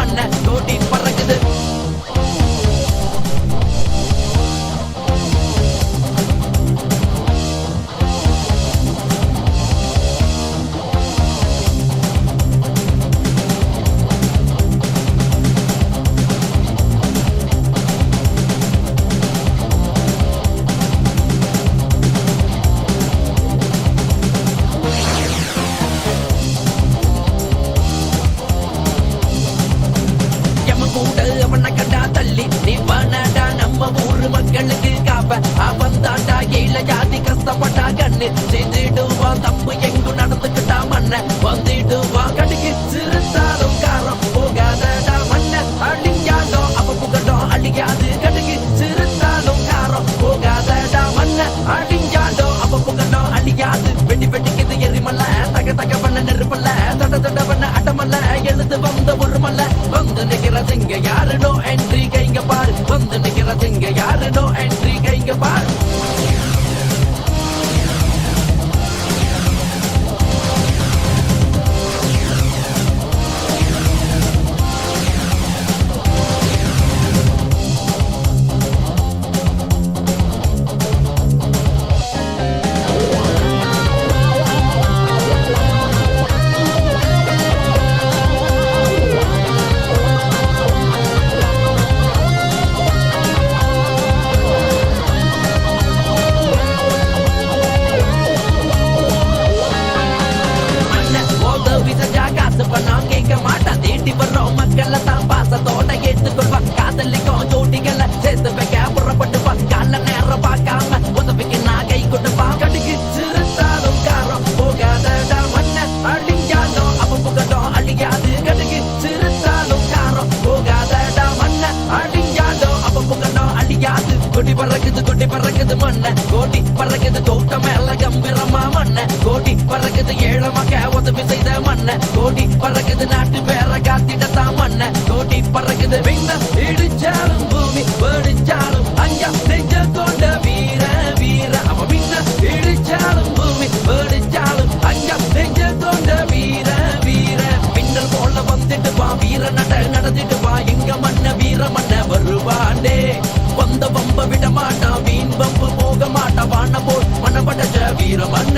மண்ண கோடி பறக்குது. அவனை கண்டா தள்ளி நீ வானாடா நம்ம ஊரு மக்களுக்கு காப்ப. அவன் தாண்டா ஏழை ஜாதி கஷ்டப்பட்டா கண்ணு செய்திடுவான் தப்பு எங்கு நடந்துக்கிட்டா மண்ண வந்துடுவான். கடுகு சிறுத்தாலும் காரம் போகாதடா மண்ண அழிஞ்சாதோ அவ புகழோ அழியாது. கடுகு சிறுத்தாலும் காரம் போகாதடா மண்ண அழிஞ்சாதோ அவ புகழோ அழியாது. வெடி வெடிக்குது எரிமல்ல தக தக பண்ண நெருப்பல்ல தட தட பண்ண அடமல்ல எழுது வந்த ஒரு மல்ல வந்து நிக்கிறதுங்க யாருனோ என்ட்ரி கைங்க பாரு. வந்து நிக்கிறதுங்க யாருனோ என்ட்ரி கைங்க பாரு. மக்கள் தான் பாசத்தோட ஏற்றுக்கொள்வா. காதலிக்கும் ஜோடிகளை சேர்த்து வைக்க புறப்பட்டுவா. கால நேரம் பார்க்காம உதவிக்கு நான் கை கொடுப்பா. கடுகு சிறுத்தாலும் காரம் போகாதடா மண்ண அழிஞ்சாதோ அவ புகழோ அழியாது. கடுகு சிறுத்தாலும் காரம் போகாதடா மண்ண அழிஞ்சாதோ அவ புகழோ அழியாது. கொடி பறக்குது மண்ண கோடி பறக்குது தோட்டம் மேல கம்பீரமா மண்ண கோடி பறக்குது ஏழமாக உதவி செய்த மண்ண கோடி பறக்குது நாட்டு பேர காத்திடத்தான் மண்ண கோடி பறக்குது. விண்ண இடிச்சாலும் பூமி வெடிச்சாலும் அஞ்சா நெஞ்ச கொண்ட வீர வீர அவ விண்ண இடிச்சாலும் பூமி வெடிச்சாலும் அஞ்சா நெஞ்ச கொண்ட வீர வீர. பின்னல் போல வந்துட்டு வா வீர நடந்துட்டு வா எங்க மண்ண வீர மண்ண வருவாண்டே. வந்த வம்ப விட மாட்டான் வீண் வம்பு போக மாட்டான் வான போல் மன படைச்ச வீர மண்ண